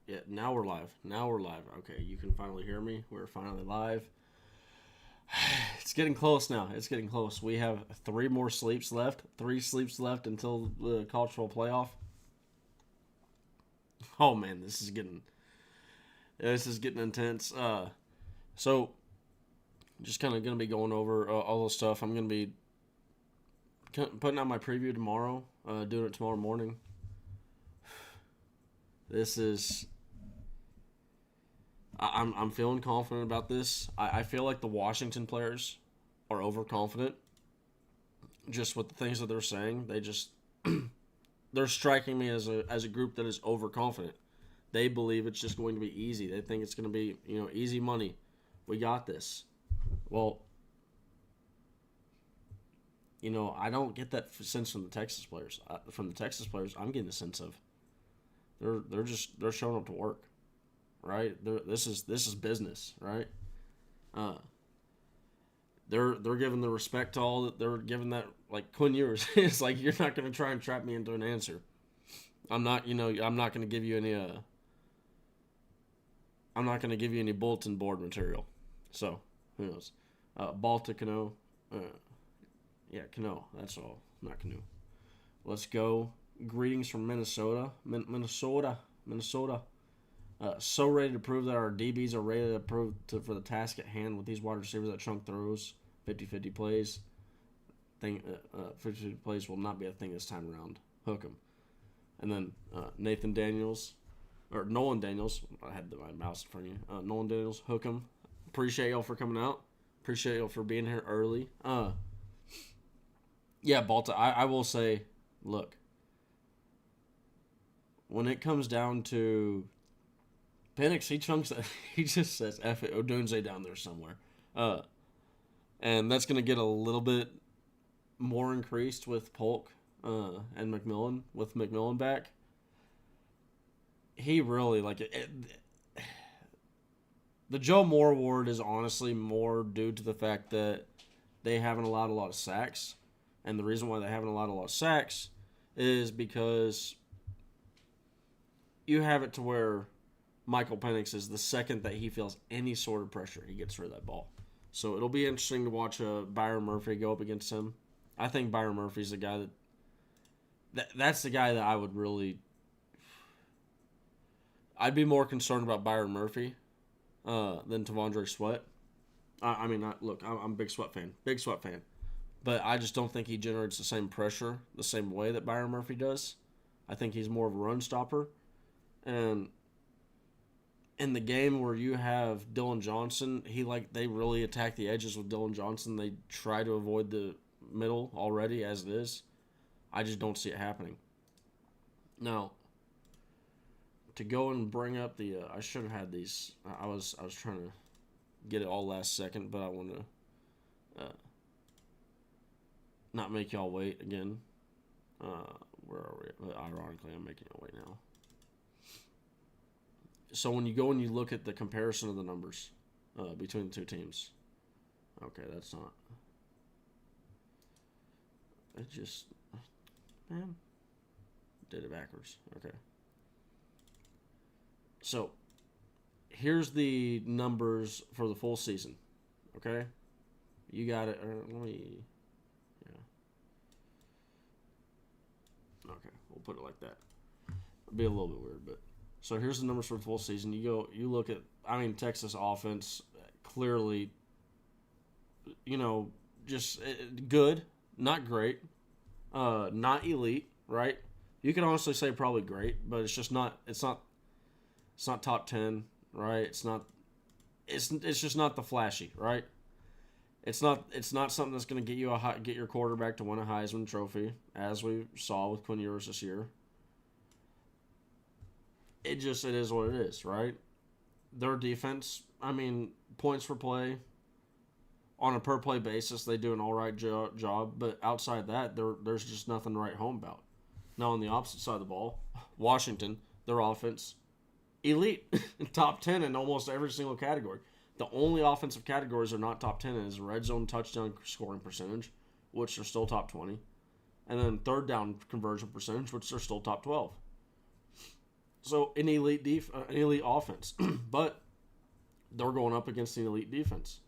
Yeah, now we're live. Now we're live. Okay, you can finally hear me. We're finally live. It's getting close now. It's getting close. We have three more sleeps left. Three sleeps left until the cultural playoff. Oh man, this is getting intense. So just kind of gonna be going over all the stuff. I'm gonna be putting out my preview tomorrow. Doing it tomorrow morning. This is I'm feeling confident about this. I feel like the Washington players are overconfident just with the things that they're saying. They're striking me as a group that is overconfident. They believe it's just going to be easy. They think it's going to be, easy money. We got this. Well, I don't get that sense from the Texas players. From the Texas players, I'm getting the sense of they're showing up to work, right? This is business, right? Uh, they're giving the respect to all that they're giving that like Quinn Ewers. It's like you're not going to try and trap me into an answer. I'm not going to give you any. I'm not going to give you any bulletin board material. So who knows? Balta Cano. Uh, yeah, Cano. That's all. Not Canoe. Let's go. Greetings from Minnesota. Minnesota. So ready to prove that our DBs are ready to prove for the task at hand with these wide receivers that chunk throws, 50-50 plays. 50-50 plays will not be a thing this time around. Hook 'em. And then Nathan Daniels, or Nolan Daniels. I had my mouse in front of you. Nolan Daniels, hook 'em. Appreciate y'all for coming out. Appreciate y'all for being here early. Yeah, Balta, I will say, look, when it comes down to Penix, he chunks that. He just says F it, Odunze down there somewhere. Uh, and that's going to get a little bit more increased with Polk and McMillan. With McMillan back, he really, the Joe Moore award is honestly more due to the fact that they haven't allowed a lot of sacks. And the reason why they haven't allowed a lot of sacks is because you have it to where Michael Penix is the second that he feels any sort of pressure, he gets rid of that ball. So it'll be interesting to watch Byron Murphy go up against him. I think Byron Murphy's the guy that's the guy that I would really. I'd be more concerned about Byron Murphy than Tavondre Sweat. Look, I'm a big Sweat fan, but I just don't think he generates the same pressure the same way that Byron Murphy does. I think he's more of a run stopper, and in the game where you have Dylan Johnson, they really attack the edges with Dylan Johnson. They try to avoid the middle already as it is. I just don't see it happening. Now, to go and bring up the, I should have had these. I was trying to get it all last second, but I want to not make y'all wait again. Where are we? Ironically, I'm making y'all wait now. So when you go and you look at the comparison of the numbers between the two teams, okay, that's not. It just, man, did it backwards. Okay. So here's the numbers for the full season. Okay, you got it. Let me. Yeah. Okay, we'll put it like that. It'll be a little bit weird, but. So here's the numbers for the full season. You look at, Texas offense, clearly, just good, not great, not elite, right? You can honestly say probably great, but it's not top 10, right? It's just not the flashy, right? It's not something that's going to get your quarterback to win a Heisman Trophy, as we saw with Quinn Ewers this year. It is what it is, right? Their defense, points per play, on a per play basis, they do an all right job. But outside that, there's just nothing to write home about. Now, on the opposite side of the ball, Washington, their offense, elite, top 10 in almost every single category. The only offensive categories are not top 10 is red zone touchdown scoring percentage, which are still top 20, and then third down conversion percentage, which are still top 12. So an elite offense, but they're going up against an elite defense.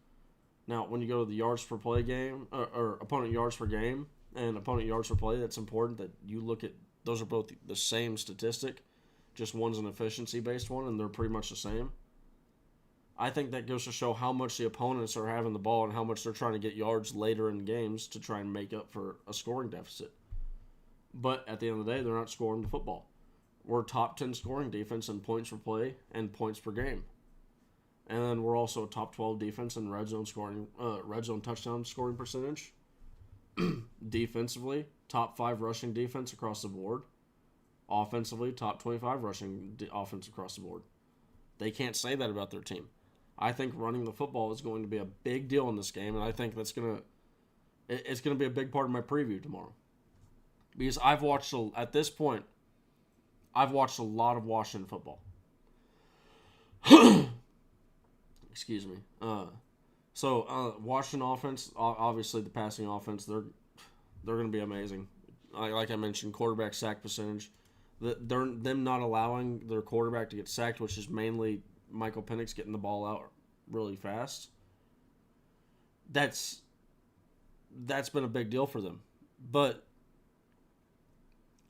Now, when you go to the yards per play game or opponent yards per game and opponent yards per play, that's important that you look at. Those are both the same statistic, just one's an efficiency based one, and they're pretty much the same. I think that goes to show how much the opponents are having the ball and how much they're trying to get yards later in games to try and make up for a scoring deficit. But at the end of the day, they're not scoring the football. We're top 10 scoring defense in points per play and points per game. And then we're also a top 12 defense in red zone touchdown scoring percentage. Defensively, top 5 rushing defense across the board. Offensively, top 25 rushing offense across the board. They can't say that about their team. I think running the football is going to be a big deal in this game, and I think it's going to be a big part of my preview tomorrow. Because at this point, I've watched a lot of Washington football. Excuse me. Washington offense, obviously the passing offense, they're going to be amazing. Like I mentioned, quarterback sack percentage. Them not allowing their quarterback to get sacked, which is mainly Michael Penix getting the ball out really fast. That's been a big deal for them. But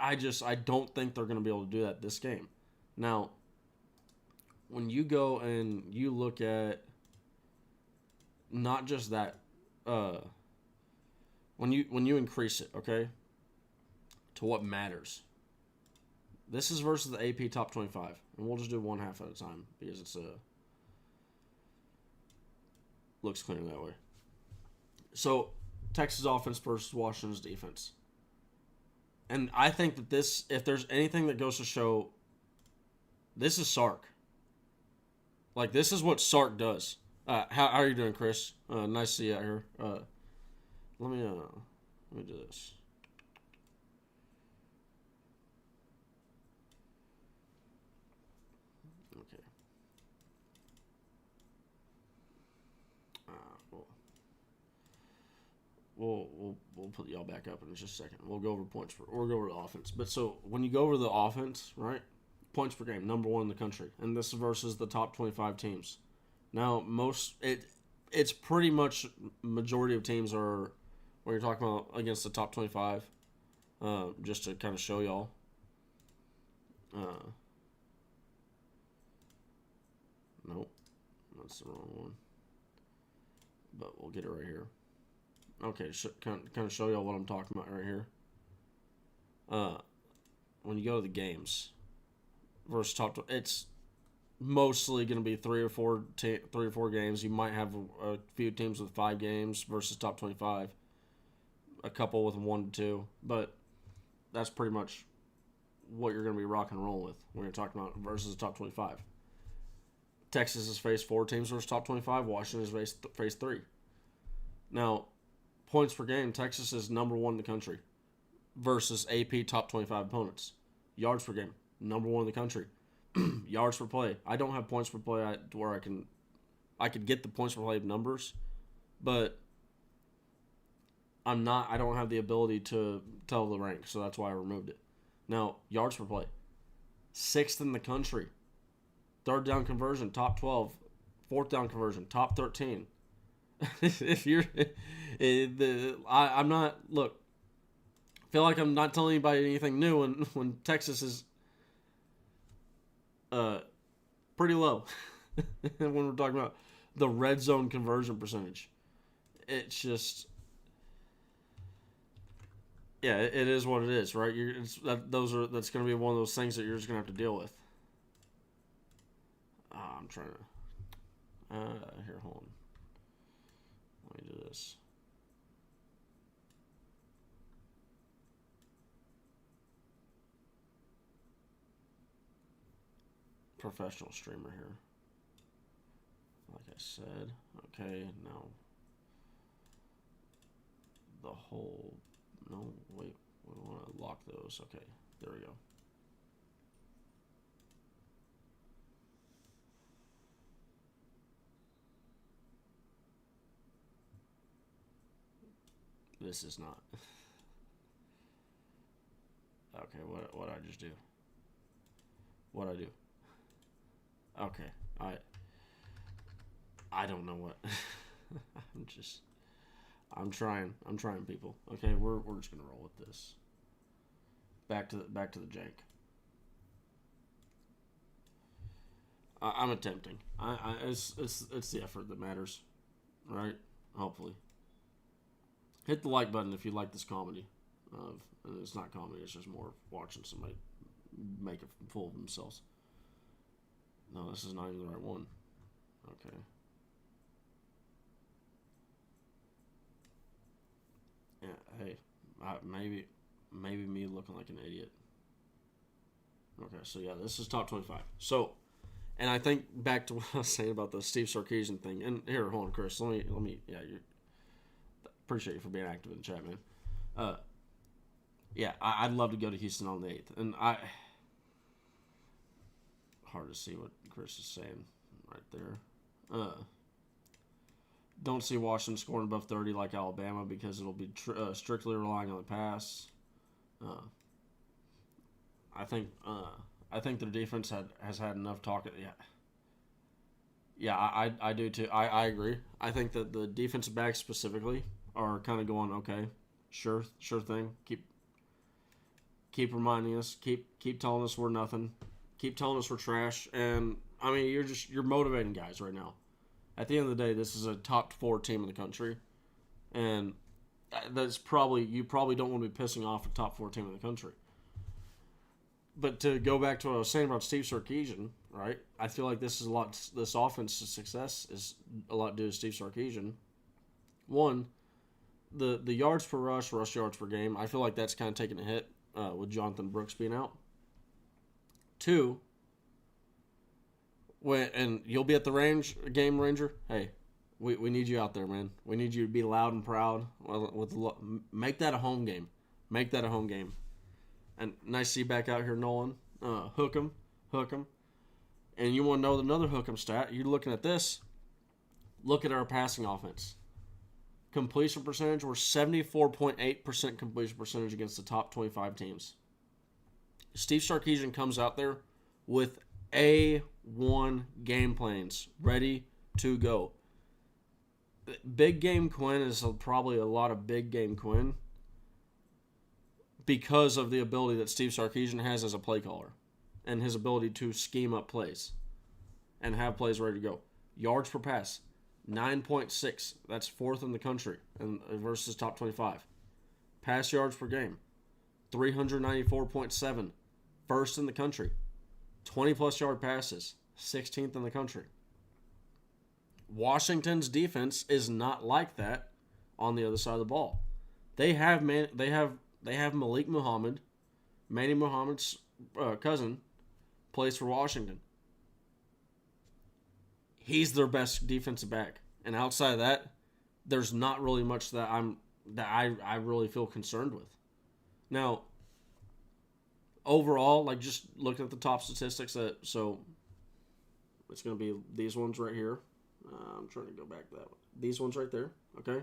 I don't think they're going to be able to do that this game. Now, when you go and you look at not just that, when you increase it, okay, to what matters. This is versus the AP top 25, and we'll just do one half at a time because it's looks clear that way. So, Texas offense versus Washington's defense. And I think that this, if there's anything that goes to show, this is Sark. Like, this is what Sark does. How are you doing, Chris? Nice to see you out here. Let me do this. Okay. We'll put y'all back up in just a second. We'll go over we'll go over the offense. But so when you go over the offense, right? Points per game, number 1 in the country, and this is versus the top 25 teams. Now it's pretty much majority of teams are when you're talking about against the top 25. Just to kind of show y'all. Nope, that's the wrong one. But we'll get it right here. Okay, kind of show y'all what I'm talking about right here. When you go to the games versus top, it's mostly going to be three or four games. You might have a few teams with 5 games versus top 25. A couple with 1 to 2, but that's pretty much what you're going to be rock and roll with when you're talking about versus the top 25. Texas has faced 4 teams versus top 25. Washington has faced 3. Now, points per game, Texas is number 1 in the country versus AP top 25 opponents. Yards per game, number 1 in the country. Yards per play. I don't have points per play where I could get the points per play numbers, but I don't have the ability to tell the rank, so that's why I removed it. Now, yards per play. 6th in the country. 3rd down conversion, top 12. 4th down conversion, top 13. If you're, I'm not. Look, I feel like I'm not telling anybody anything new when Texas is, pretty low. When we're talking about the red zone conversion percentage, it's just, yeah, it is what it is, right? That's going to be one of those things that you're just going to have to deal with. I'm trying to, here, hold on. Let me do this. Professional streamer here. Like I said. Okay, now. The whole. No, wait. We want to lock those. Okay, there we go. This is not. Okay, what did I just do? What I do? Okay, I don't know what. I'm just I'm trying. I'm trying, people. Okay, we're just gonna roll with this. Back to the jank. I'm attempting. It's the effort that matters, right? Hopefully, hit the like button if you like this comedy. And it's not comedy. It's just more watching somebody make a fool of themselves. No, this is not even the right one. Okay. Yeah. Hey, maybe me looking like an idiot. Okay, so yeah, this is top 25. So, and I think back to what I was saying about the Steve Sarkisian thing. And here, hold on, Chris. Let me. Yeah, you. Appreciate you for being active in the chat, man. Yeah, I'd love to go to Houston on the 8th, and hard to see what Chris is saying right there. Don't see Washington scoring above 30 like Alabama because it'll be strictly relying on the pass. I think their defense has had enough talk. Yeah, I do too. I agree. I think that the defensive backs specifically are kind of going, okay, sure thing. Keep reminding us. Keep telling us we're nothing. Keep telling us we're trash. And I mean, you're motivating guys right now. At the end of the day, this is a top 4 team in the country, and you probably don't want to be pissing off a top 4 team in the country. But to go back to what I was saying about Steve Sarkisian, right? I feel like this offense's success is a lot due to Steve Sarkisian. One, the yards per rush yards per game, I feel like that's kind of taking a hit with Jonathan Brooks being out. 2, and you'll be at the game, Ranger. Hey, we need you out there, man. We need you to be loud and proud. Make that a home game. Make that a home game. And nice to see you back out here, Nolan. Hook 'em. And you want to know another hook 'em stat? You're looking at this. Look at our passing offense. Completion percentage, we're 74.8% completion percentage against the top 25 teams. Steve Sarkisian comes out there with A1 game plans ready to go. Big Game Quinn is probably a lot of Big Game Quinn because of the ability that Steve Sarkisian has as a play caller and his ability to scheme up plays and have plays ready to go. Yards per pass, 9.6. That's 4th in the country and versus top 25. Pass yards per game, 394.7. 1st in the country. 20-plus yard passes, 16th in the country. Washington's defense is not like that on the other side of the ball. They have Malik Muhammad, Manny Muhammad's cousin, plays for Washington. He's their best defensive back, and outside of that, there's not really much that I really feel concerned with. Now, overall, like just looking at the top statistics, so it's going to be these ones right here. I'm trying to go back to that one. These ones right there, okay?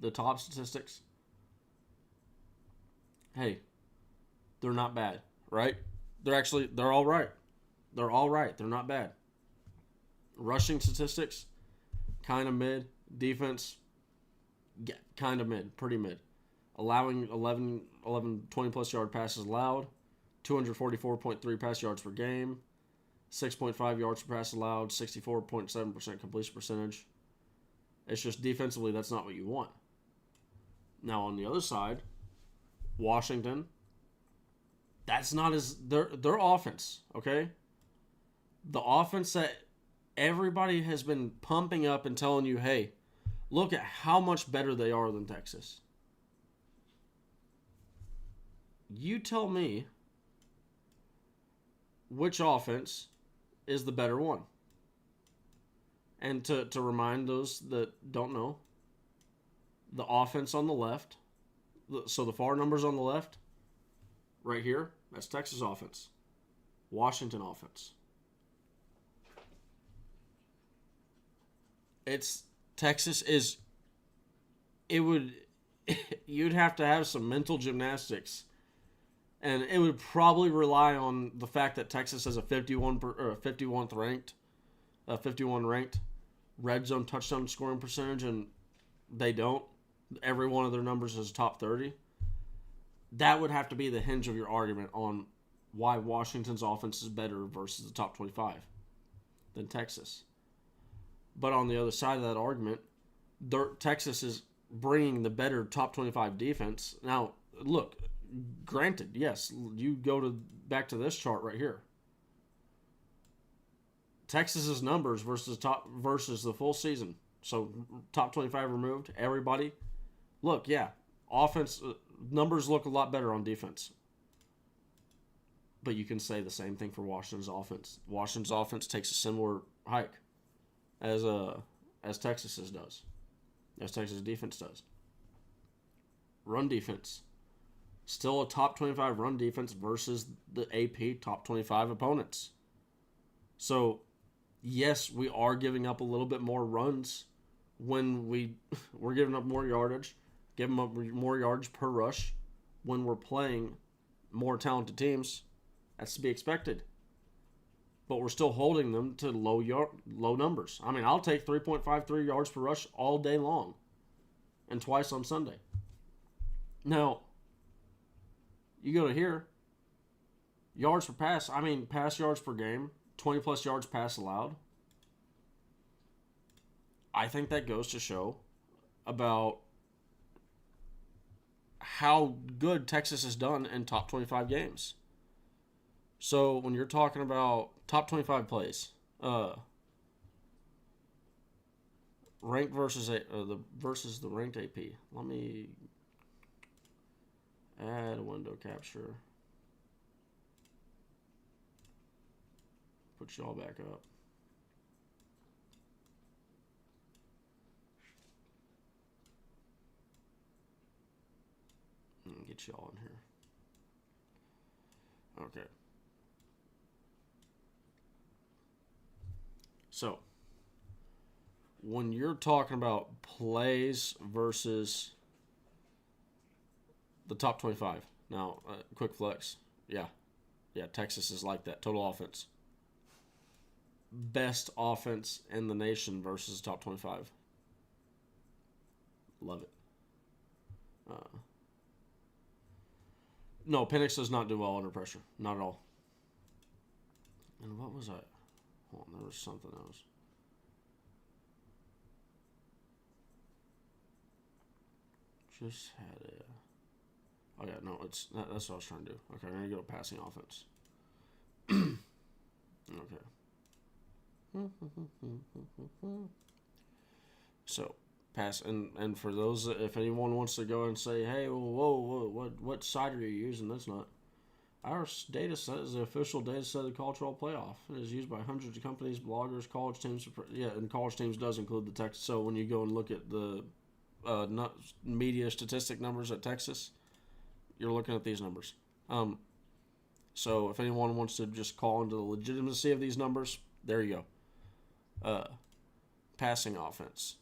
The top statistics. Hey, they're not bad, right? They're all right. They're all right. They're not bad. Rushing statistics, kind of mid. Defense, kind of mid, pretty mid. Allowing 11 20-plus yard passes allowed, 244.3 pass yards per game, 6.5 yards per pass allowed, 64.7% completion percentage. It's just defensively, that's not what you want. Now, on the other side, Washington, that's not their offense, okay? The offense that everybody has been pumping up and telling you, hey, look at how much better they are than Texas. You tell me which offense is the better one. And to remind those that don't know, the offense on the left, so the far numbers on the left, right here, that's Texas offense. Washington offense. You'd have to have some mental gymnastics And it would probably rely on the fact that Texas has a 51th ranked, 51 ranked red zone touchdown scoring percentage, and they don't. Every one of their numbers is top 30. That would have to be the hinge of your argument on why Washington's offense is better versus the top 25 than Texas. But on the other side of that argument, Texas is bringing the better top 25 defense. Now, look, granted, yes, you go back to this chart right here. Texas's numbers versus the full season. So top 25 removed, everybody. Look, yeah, offense numbers look a lot better on defense. But you can say the same thing for Washington's offense. Washington's offense takes a similar hike as Texas's does, as Texas defense does. Run defense, still a top 25 run defense versus the AP top 25 opponents. So, yes, we are giving up a little bit more runs when we're giving up more yardage, giving up more yards per rush when we're playing more talented teams. That's to be expected. But we're still holding them to low numbers. I mean, I'll take 3.53 yards per rush all day long and twice on Sunday. Now, you go to here, yards per pass. I mean, pass yards per game, 20-plus yards pass allowed. I think that goes to show about how good Texas has done in top 25 games. So when you're talking about top 25 plays, ranked versus the ranked AP. Let me add a window capture. Put y'all back up. Get y'all in here. Okay. So, when you're talking about plays versus the top 25, now, quick flex, yeah, Texas is like that, total offense. Best offense in the nation versus top 25. Love it. No, Penix does not do well under pressure. Not at all. And what was I? Hold on, there was something else. Just had a... Oh, yeah, no, that's what I was trying to do. Okay, I'm going to go passing offense. Okay. So, pass, and for those, if anyone wants to go and say, hey, whoa, what site are you using? That's not. Our data set is the official data set of the College Football Playoff. It is used by hundreds of companies, bloggers, college teams. Yeah, and college teams does include the Texas. So when you go and look at the media statistic numbers at Texas, you're looking at these numbers. So if anyone wants to just call into the legitimacy of these numbers, there you go. Passing offense.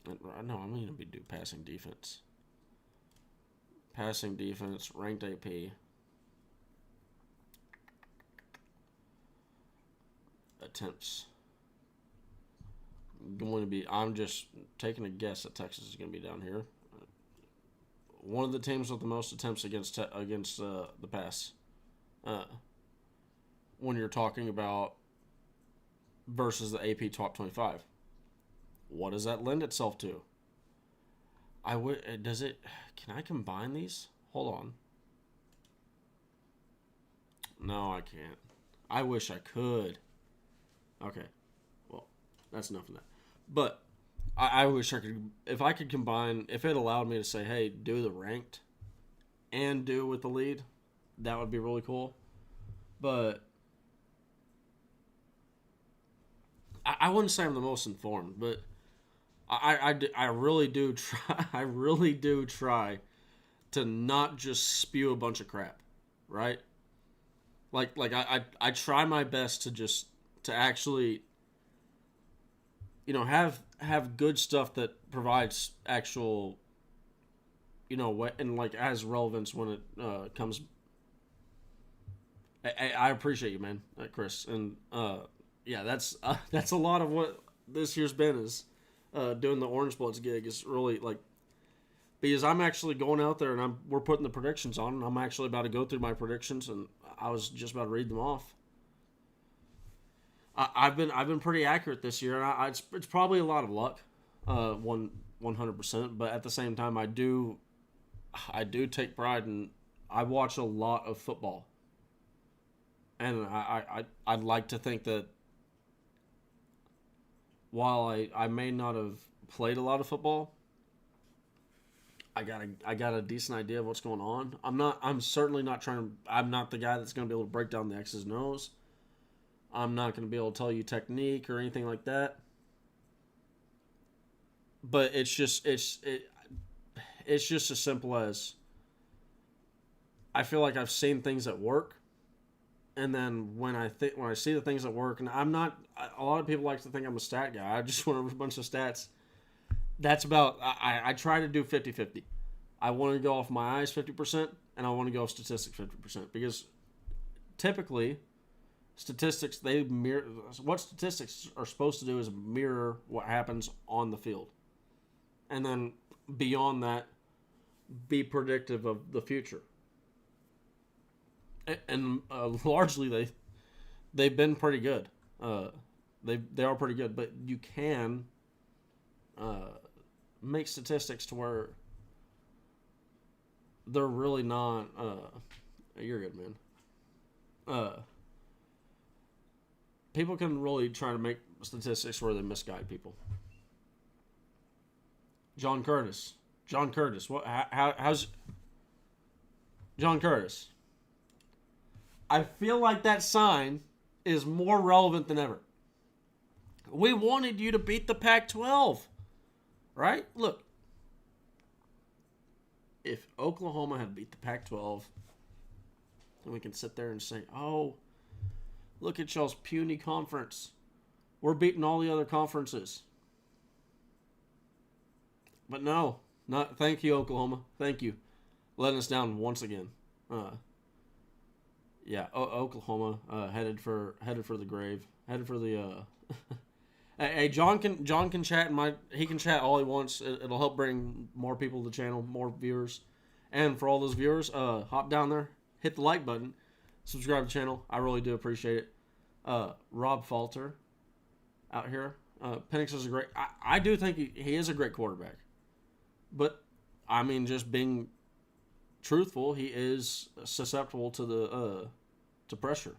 No, I'm going to do passing defense. Passing defense, ranked AP. Attempts. I'm just taking a guess that Texas is going to be down here. One of the teams with the most attempts against the pass. When you're talking about versus the AP top 25. What does that lend itself to? Can I combine these? Hold on. No, I can't. I wish I could. Okay. Well, that's enough of that. But I wish I could, if I could combine, if it allowed me to say, hey, do the ranked and do with the lead, that would be really cool. But I wouldn't say I'm the most informed, but I really do try. I really do try to not just spew a bunch of crap, right? Like I try my best to actually, have good stuff that provides actual and like has relevance when it comes. I appreciate you, man, Chris, and yeah, that's a lot of what this year's been is doing the Orange Bloods gig is really like because I'm actually going out there and we're putting the predictions on, and I'm actually about to go through my predictions, and I was just about to read them off. I've been pretty accurate this year, and it's probably a lot of luck, 100%. But at the same time, I do take pride in I watch a lot of football, and I'd like to think that while I may not have played a lot of football, I got a decent idea of what's going on. I'm certainly not trying to. I'm not the guy that's going to be able to break down the X's and O's. I'm not going to be able to tell you technique or anything like that. But it's just as simple as I feel like I've seen things that work, and then when I see the things that work, and I'm not. A lot of people like to think I'm a stat guy. I just want a bunch of stats. That's about. I try to do 50-50. I want to go off my eyes 50%, and I want to go off statistics 50% because typically statistics they mirror what statistics are supposed to do is mirror what happens on the field, and then beyond that, be predictive of the future. And largely they've been pretty good. They are pretty good, but you can make statistics to where they're really not. You're good, man. People can really try to make statistics where they misguide people. John Curtis. John Curtis. How's John Curtis? I feel like that sign is more relevant than ever. We wanted you to beat the Pac-12, right? Look, if Oklahoma had beat the Pac-12, then we can sit there and say, "Oh, look at y'all's puny conference. We're beating all the other conferences." But no, not. Thank you, Oklahoma. Thank you, letting us down once again. Yeah, Oklahoma headed for the grave, headed for the. Hey, John can chat. He can chat all he wants. It'll help bring more people to the channel, more viewers, and for all those viewers, hop down there, hit the like button, subscribe to the channel. I really do appreciate it. Rob Falter, out here. Penix is a great. I do think he is a great quarterback, but I mean, just being truthful, he is susceptible to the to pressure.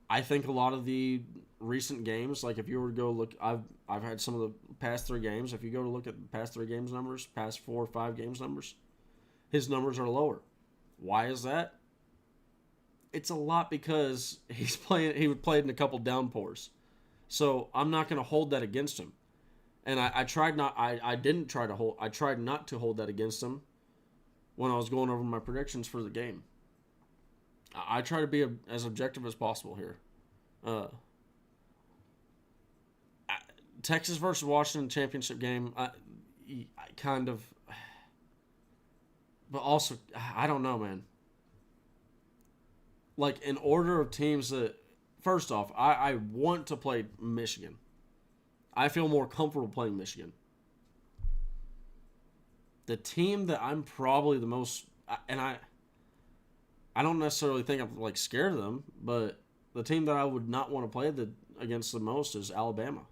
I think a lot of the recent games, like if you were to go look, I've had some of the past 3 games. If you go to look at the past 3 games numbers, past 4 or 5 games numbers, his numbers are lower. Why is that? It's a lot because he played in a couple downpours, so I'm not going to hold that against him. And I tried not to hold that against him when I was going over my predictions for the game. I try to be as objective as possible here. Texas versus Washington championship game, I kind of, but also I don't know, man. Like in order of teams that, first off, I want to play Michigan. I feel more comfortable playing Michigan. The team that I'm probably the most, and I don't necessarily think I'm like scared of them, but the team that I would not want to play against the most is Alabama.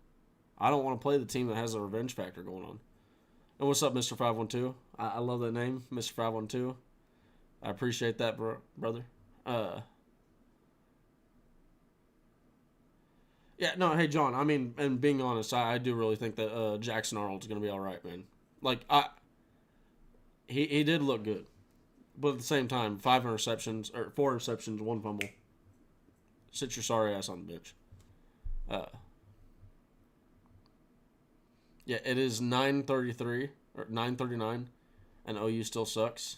I don't want to play the team that has a revenge factor going on. And what's up, Mr. 512? I love that name, Mr. 512. I appreciate that, brother. Yeah, no, hey, John, I mean, and being honest, I do really think that Jackson Arnold's going to be all right, man. Like, he did look good. But at the same time, 4 interceptions, 1 fumble. Sit your sorry ass on the bench. Yeah, it is 9:33 or 9:39, and OU still sucks.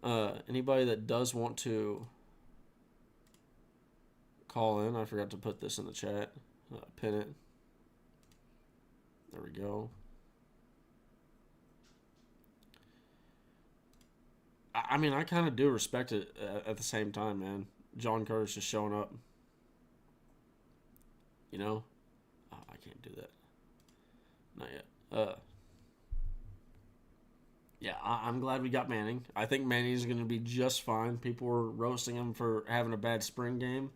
Anybody that does want to call in, I forgot to put this in the chat. Pin it. There we go. I mean, I kind of do respect it at the same time, man. John Curtis just showing up. You know? Oh, I can't do that. Not yet. Yeah, I'm glad we got Manning. I think Manning's going to be just fine. People were roasting him for having a bad spring game.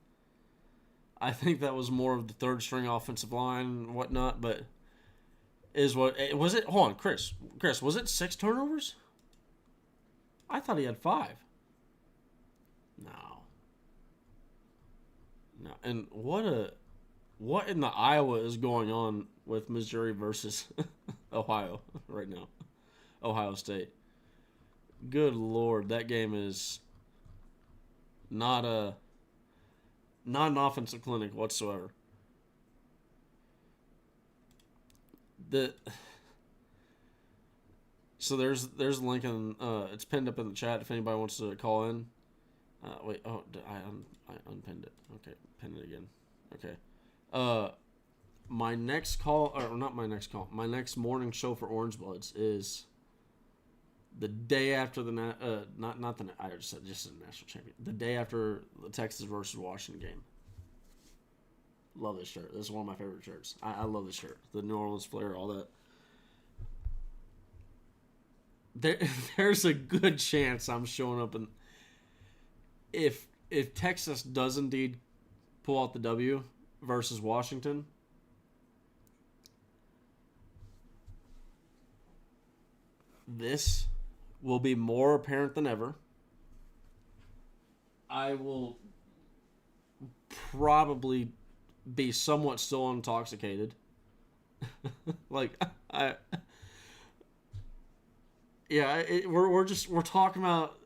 I think that was more of the third string offensive line and whatnot, but is what was it? Hold on, Chris. Chris, was it 6 turnovers? I thought he had 5. No, no. And what in the Iowa is going on with Missouri versus Ohio right now? Ohio State. Good Lord, that game is not not an offensive clinic whatsoever. The So there's a link in it's pinned up in the chat if anybody wants to call in. Wait, oh, I unpinned it. Okay, pin it again. Okay. My next call, or not my next call, my next morning show for Orange Bloods is the day after the not the I just said just the national champion. The day after the Texas versus Washington game. Love this shirt. This is one of my favorite shirts. I love this shirt. The New Orleans flair, all that. There's a good chance I'm showing up, and if Texas does indeed pull out the W versus Washington, this will be more apparent than ever. I will probably be somewhat still intoxicated. Like we're talking about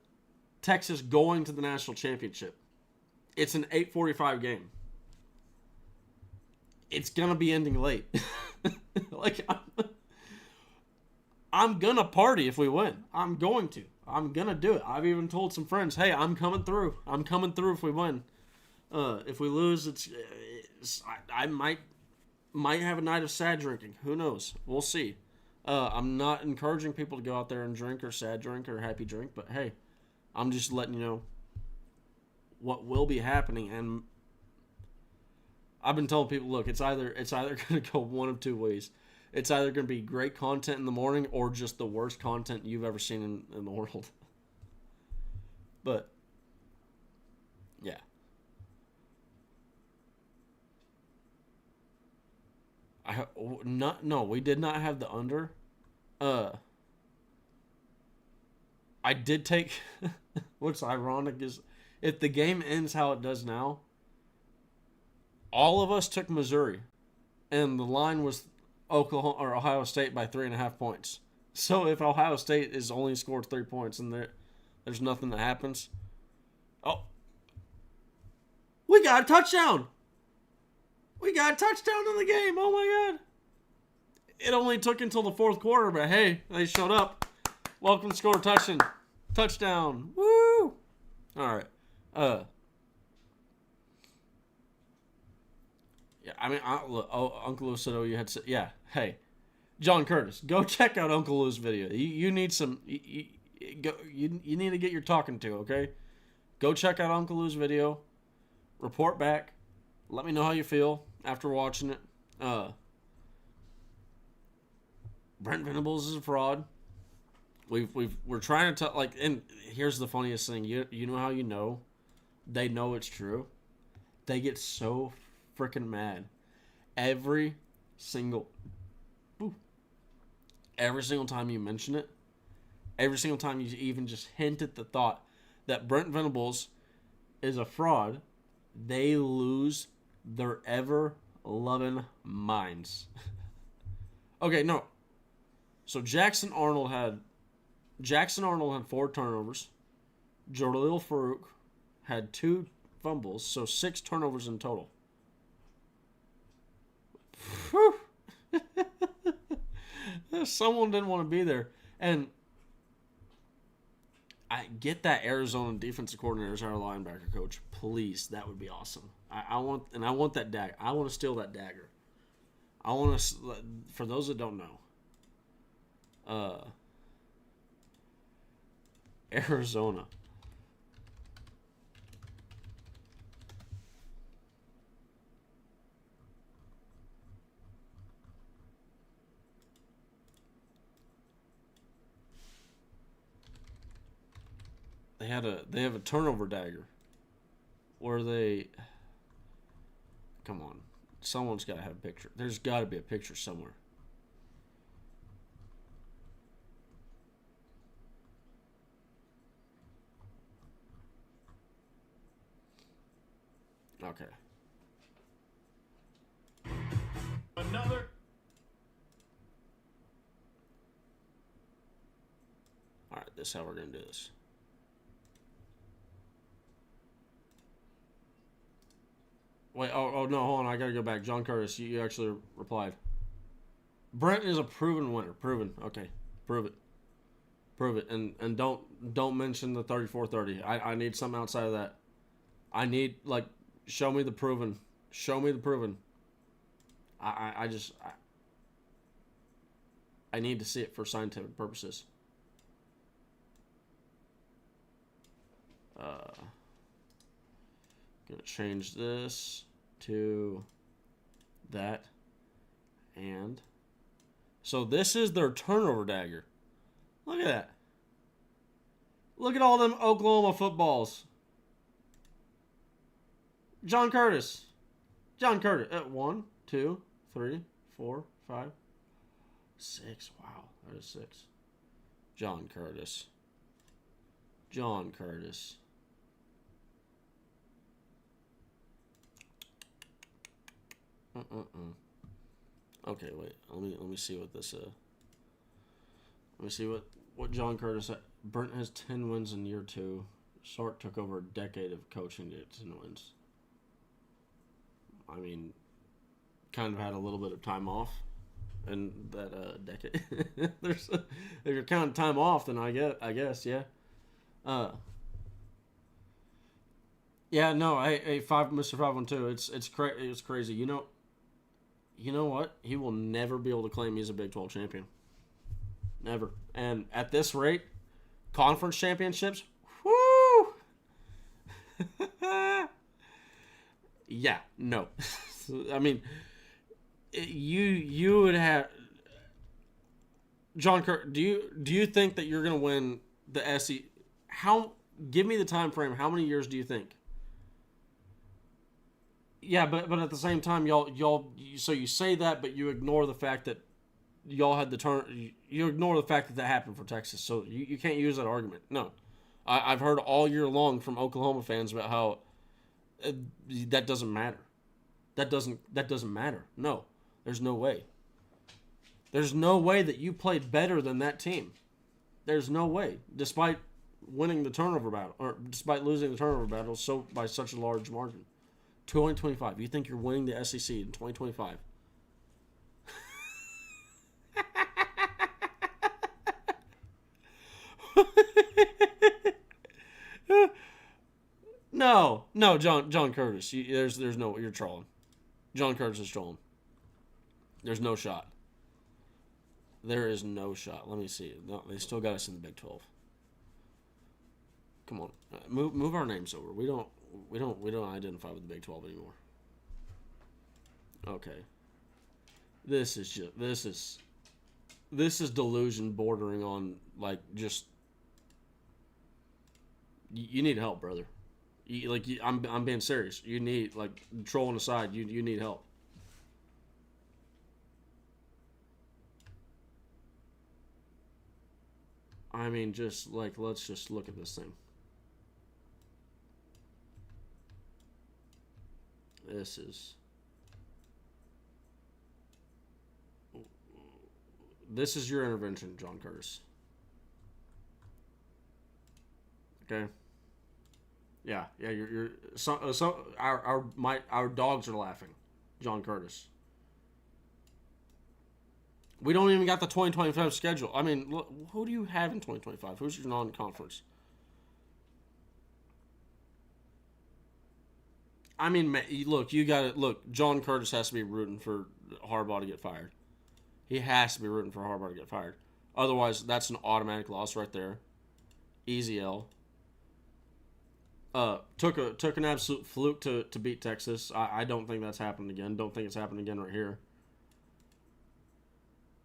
Texas going to the national championship. It's an 8:45 game. It's gonna be ending late. Like I'm gonna party if we win. I'm going to. I'm gonna do it. I've even told some friends, "Hey, I'm coming through. I'm coming through if we win. If we lose, I might have a night of sad drinking. Who knows? We'll see. I'm not encouraging people to go out there and drink or sad drink or happy drink, but hey, I'm just letting you know what will be happening. And I've been telling people, look, it's either going to go one of two ways. It's either going to be great content in the morning or just the worst content you've ever seen in the world. But yeah. We did not have the under. I did take what's ironic is if the game ends how it does now, all of us took Missouri and the line was Oklahoma or Ohio State by 3.5 points. So if Ohio State is only scored 3 points and there's nothing that happens. Oh. We got a touchdown. We got a touchdown in the game. Oh my God. It only took until the fourth quarter, but hey, they showed up. Welcome to score touchdown. Woo! All right. Yeah, I mean, Uncle Lou said, you had to, yeah. Hey, John Curtis, go check out Uncle Lou's video. You need some, you need to get your talking to, okay? Go check out Uncle Lou's video. Report back. Let me know how you feel after watching it. Brent Venables is a fraud. We're trying to like, and here's the funniest thing. You know how you know they know it's true? They get so freaking mad every single time you mention it, every single time you even just hint at the thought that Brent Venables is a fraud, they lose their ever-loving minds. Okay, no. So Jackson Arnold had 4 turnovers. Jalil Farouk had 2 fumbles, so 6 turnovers in total. Someone didn't want to be there. And I get that Arizona defensive coordinator as our linebacker coach. Please, that would be awesome. I want that dagger. I want to steal that dagger. I want to, for those that don't know, Arizona. They have a turnover dagger. Where they come on. Someone's gotta have a picture. There's gotta be a picture somewhere. Okay. Another. Alright, this is how we're gonna do this. Wait, oh no, hold on, I gotta go back. John Curtis, you actually replied. Brent is a proven winner. Proven. Okay. Prove it. Prove it. And don't mention the 34-30. I need something outside of that. I need, like, show me the proven. Show me the proven. I need to see it for scientific purposes. Gonna change this to that. And so this is their turnover dagger. Look at that. Look at all them Oklahoma footballs. John Curtis. John Curtis. 1, 2, 3, 4, 5, 6. Wow, that is 6. John Curtis. John Curtis. Okay, wait. Let me see what this. Let me see what John Curtis. Brent has 10 wins in year 2. Sark took over a decade of coaching to get 10 wins. I mean, kind of had a little bit of time off in that decade. If you're counting time off, then I guess, yeah. Yeah, no, Mr. 512. It's crazy. You know what? He will never be able to claim he's a Big 12 champion. Never. And at this rate, conference championships, whoo! Yeah, no. I mean, you would have John Kirk. Do you think that you're going to win the SEC? Give me the time frame. How many years do you think? Yeah, but at the same time, y'all. So you say that, but you ignore the fact that y'all had the turn. You ignore the fact that happened for Texas. So you can't use that argument. No, I've heard all year long from Oklahoma fans about how that doesn't matter. That doesn't matter. No, there's no way. There's no way that you played better than that team. There's no way, despite winning the turnover battle, or despite losing the turnover battle so by such a large margin. 2025. You think you're winning the SEC in 2025? No, John Curtis. There's no, you're trolling. John Curtis is trolling. There's no shot. There is no shot. Let me see. No, they still got us in the Big 12. Come on, move our names over. We don't identify with the Big 12 anymore. Okay. This is delusion bordering on, like, just you need help, brother. I'm being serious. You need, like, trolling aside, you need help. I mean, just like, let's just look at this thing. This is your intervention, John Curtis. Okay. Yeah. You're our dogs are laughing, John Curtis. We don't even got the 2025 schedule. I mean, who do you have in 2025? Who's your non-conference? I mean, look, you got to look. John Curtis has to be rooting for Harbaugh to get fired. He has to be rooting for Harbaugh to get fired. Otherwise, that's an automatic loss right there. Easy L. Took an absolute fluke to beat Texas. I don't think that's happened again. Don't think it's happened again right here.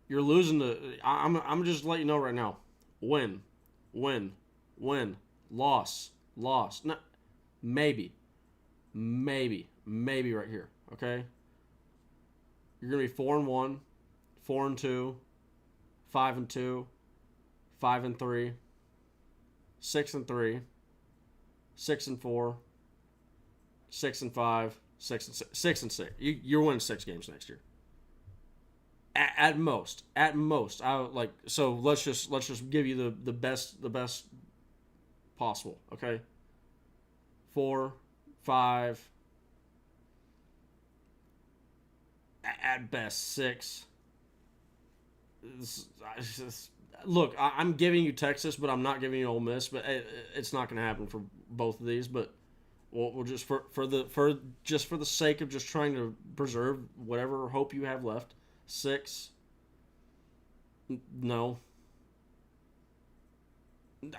You're losing to. I'm just letting you know right now. Win, win, win. Loss, loss. No, maybe right here. Okay. You're gonna be 4-1, 4-2, 5-2, 5-3, 6-3, 6-4, 6-5, 6-6. You're winning 6 games next year. At most. I like so. Let's just give you the best possible. Okay. 4, 5. At best 6. Look, I'm giving you Texas, but I'm not giving you Ole Miss. But it's not going to happen for both of these. But we'll just for the sake of just trying to preserve whatever hope you have left. 6. No.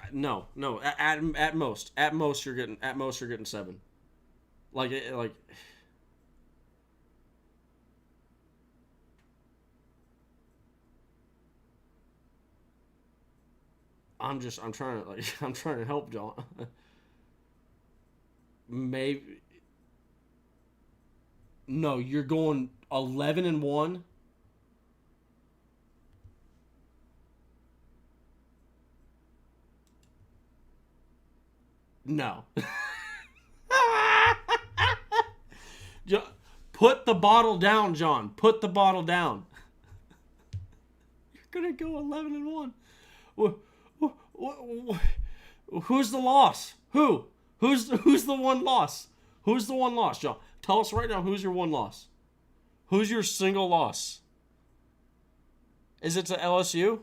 At most you're getting 7. Like. I'm trying to help John. Maybe. No, you're going 11-1. No. Put the bottle down, John. Put the bottle down. You're gonna go 11-1. Who's the loss? Who's the one loss? Who's the one loss, John? Tell us right now. Who's your one loss? Who's your single loss? Is it to LSU?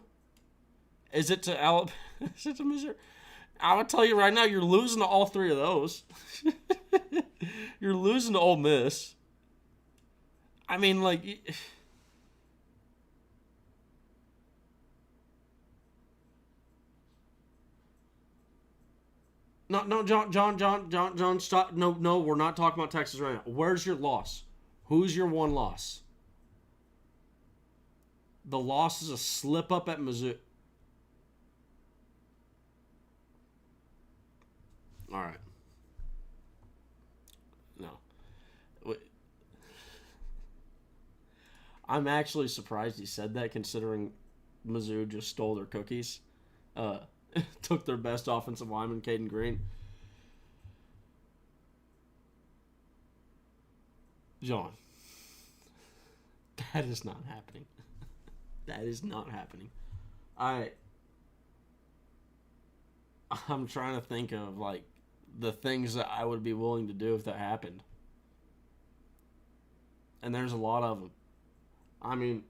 Is it to Alabama? Is it to Missouri? I'm gonna tell you right now, you're losing to all 3 of those. You're losing to Ole Miss. I mean, like, no, John, stop. No, we're not talking about Texas right now. Where's your loss? Who's your one loss? The loss is a slip up at Mizzou. All right. No. I'm actually surprised he said that, considering Mizzou just stole their cookies. Took their best offensive lineman, Caden Green. John, that is not happening. That is not happening. I'm trying to think of, like, the things that I would be willing to do if that happened. And there's a lot of them. I mean,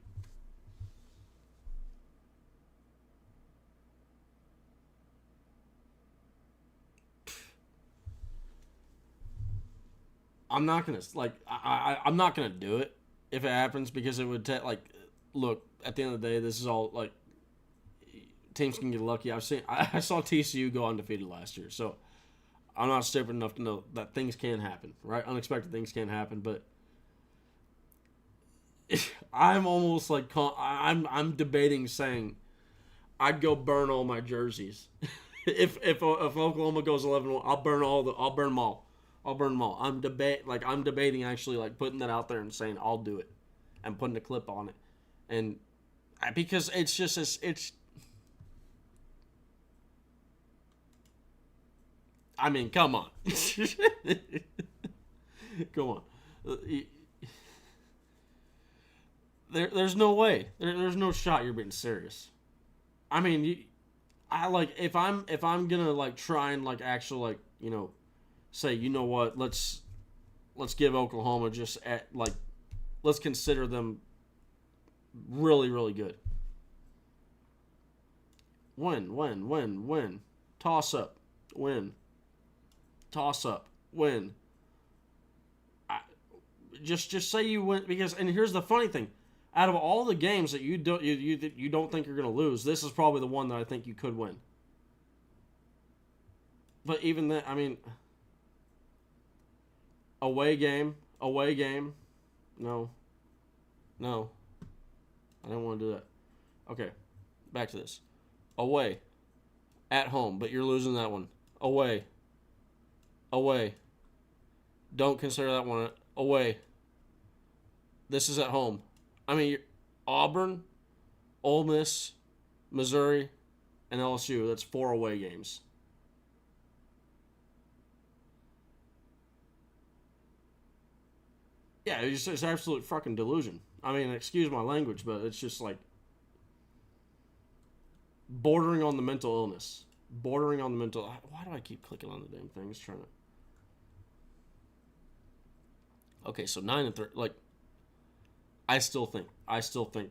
I'm not gonna I'm not gonna do it if it happens, because it would look, at the end of the day, this is all like, teams can get lucky. I saw TCU go undefeated last year, so I'm not stupid enough to know that things can happen, right? Unexpected things can happen, but I'm almost like I'm debating saying I'd go burn all my jerseys. if Oklahoma goes 11-1, I'll burn them all. I'm debating actually, like, putting that out there and saying I'll do it, and putting a clip on it, and because it's just it's. I mean, come on, come on. There's no way. There's no shot you're being serious. I mean, if I'm gonna, like, try and, like, actually, like, say, you know what, let's give Oklahoma just let's consider them really, really good. Win. Toss up. Win. Toss up. Win. Just say you win, because, and here's the funny thing, out of all the games that you don't think you're going to lose, this is probably the one that I think you could win. But even then, I mean, away game. No, no, I don't want to do that. Okay, back to this. Away, at home, but you're losing that one. Away. Don't consider that one away. This is at home. I mean, Auburn, Ole Miss, Missouri, and LSU. That's 4 away games. Yeah, it's absolute fucking delusion. I mean, excuse my language, but it's just like bordering on the mental illness. Bordering on the mental. Why do I keep clicking on the damn things? Trying to. Okay, so 9-3. Like, I still think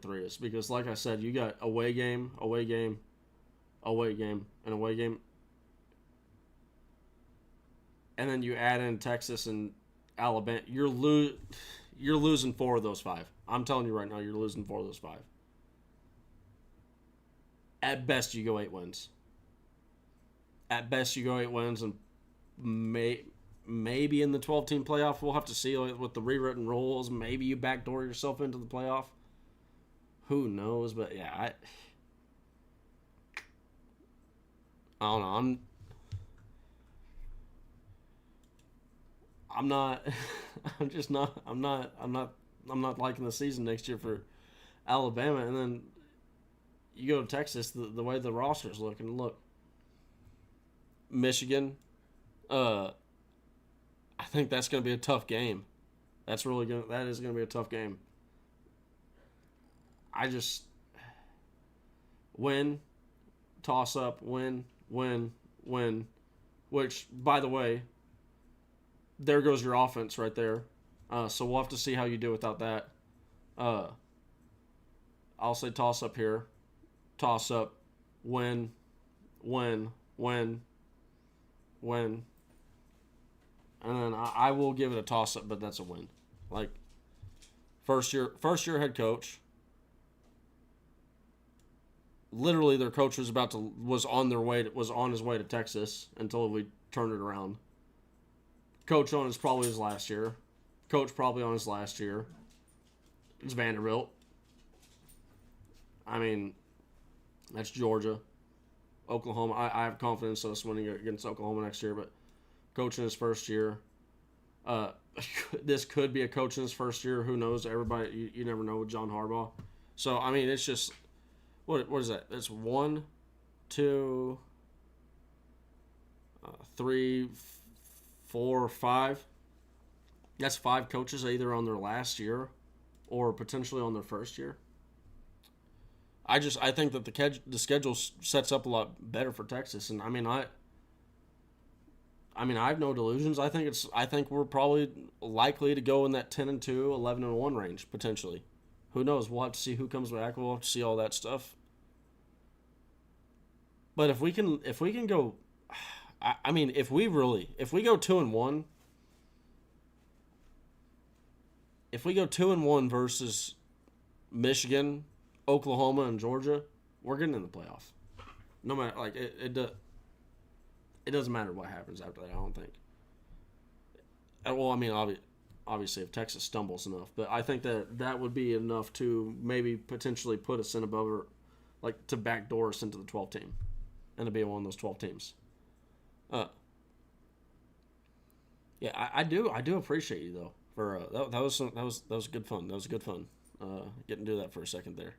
3 is because, like I said, you got away game, and away game, and then you add in Texas and Alabama. You're losing 4 of those 5. I'm telling you right now, you're losing 4 of those 5. At best, you go 8 wins. And maybe in the 12-team playoff, we'll have to see with the rewritten rules. Maybe you backdoor yourself into the playoff. Who knows? But yeah, I don't know. I'm not. I'm just not. I'm not liking the season next year for Alabama. And then you go to Texas, the way the roster's looking. Look, Michigan. I think that's going to be a tough game. That is going to be a tough game. I just win, toss up, win. Which, by the way, there goes your offense right there. So we'll have to see how you do without that. I'll say toss up here, toss up, win. And then I will give it a toss-up, but that's a win. Like, first year head coach. Literally, their coach was on his way to Texas until we turned it around. Coach on his probably his last year. Coach probably on his last year. It's Vanderbilt. I mean, that's Georgia. Oklahoma. I have confidence in us winning against Oklahoma next year, but coach in his first year. This could be a coach in his first year. Who knows? Everybody, you never know with John Harbaugh. So, I mean, it's just, what is that? It's 1, 2, 3, 4, 5. That's 5 coaches either on their last year or potentially on their first year. I think that the schedule sets up a lot better for Texas, and I mean I have no delusions. I think we're probably likely to go in that 10-2, 11-1 range potentially. Who knows? We'll have to see who comes back. We'll have to see all that stuff. But if we can go, I mean, if we go 2-1, if we go 2-1 versus Michigan, Oklahoma, and Georgia, we're getting in the playoff. No matter, like, it doesn't matter what happens after that, I don't think. Well, I mean, obviously if Texas stumbles enough, but I think that would be enough to maybe potentially put us in above, or like to backdoor us into the 12 team, and to be one of those 12 teams. Yeah, I do appreciate you though for that was good fun. That was good fun. Getting to do that for a second there.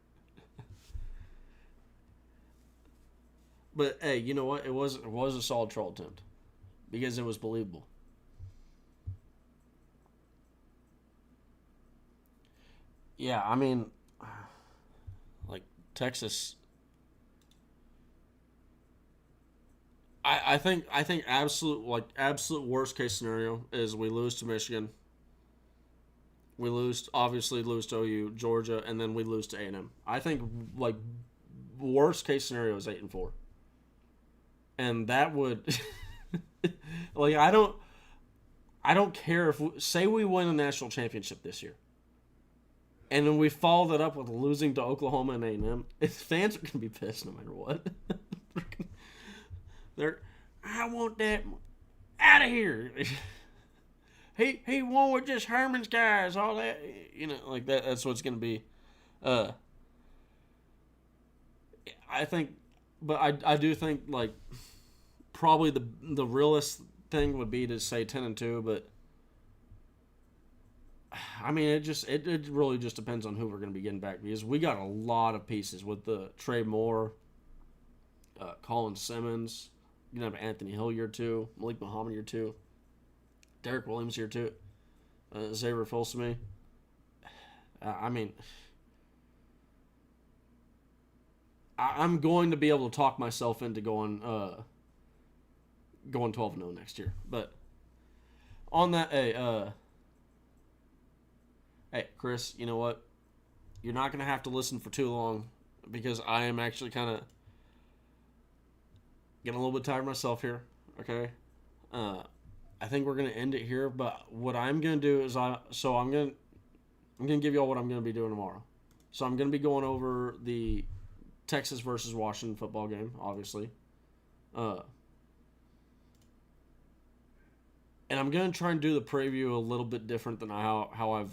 But hey, you know what? It was a solid troll attempt because it was believable. Yeah, I mean, like Texas. I think absolute worst case scenario is we lose to Michigan. We obviously lose to OU, Georgia, and then we lose to A&M. I think like worst case scenario is 8-4. And that would, like, I don't care if say we win a national championship this year, and then we follow that up with losing to Oklahoma and A&M. Fans are gonna be pissed no matter what. I want that out of here. he won with just Herman's guys, all that, like that. That's what it's gonna be. I think, but I do think like probably the realest thing would be to say 10-2, but I mean it really just depends on who we're gonna be getting back, because we got a lot of pieces with the Trey Moore, Colin Simmons. You're gonna have Anthony Hill year 2, Malik Muhammad year 2, Derek Williams year 2, Xavier Folsamy. I mean, I'm going to be able to talk myself into going 12-0 next year. But on that, hey, Chris, you know what? You're not going to have to listen for too long, because I am actually kind of getting a little bit tired myself here. Okay, I think we're going to end it here. But what I'm going to do is I'm going to give you all what I'm going to be doing tomorrow. So I'm going to be going over the Texas versus Washington football game, obviously. And I'm going to try and do the preview a little bit different than how I've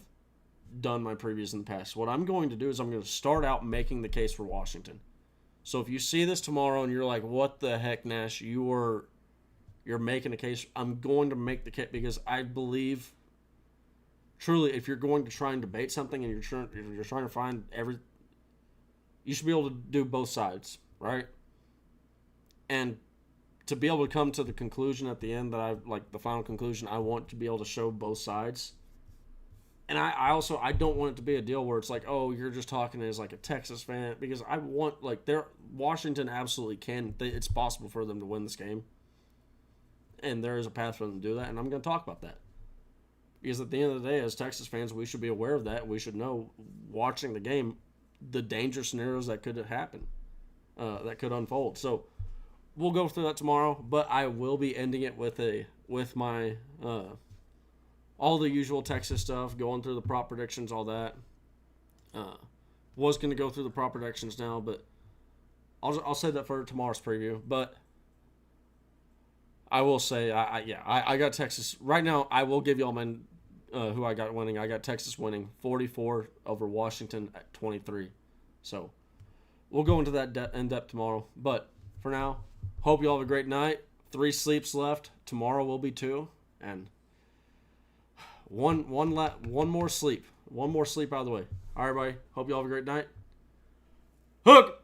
done my previews in the past. What I'm going to do is I'm going to start out making the case for Washington. So if you see this tomorrow and you're like, what the heck, Nash, you're making a case, I'm going to make the case, because I believe truly if you're going to try and debate something and you're trying to find you should be able to do both sides, right? And to be able to come to the conclusion at the end the final conclusion, I want to be able to show both sides. And I also don't want it to be a deal where it's like, oh, you're just talking as like a Texas fan, because I want, like, Washington absolutely can. It's possible for them to win this game. And there is a path for them to do that, and I'm going to talk about that. Because at the end of the day, as Texas fans, we should be aware of that. We should know, watching the game, the danger scenarios that could happen, that could unfold. So we'll go through that tomorrow, but I will be ending it with my all the usual Texas stuff, going through the prop predictions, all that. Was going to go through the prop predictions now, but I'll save that for tomorrow's preview. But I will say, I got Texas right now. I will give you all my who I got winning. I got Texas winning 44 over Washington at 23. So we'll go into that in depth tomorrow. But for now, hope you all have a great night. 3 sleeps left. Tomorrow will be 2, and one more sleep. One more sleep out of the way. All right, everybody. Hope you all have a great night. Hook!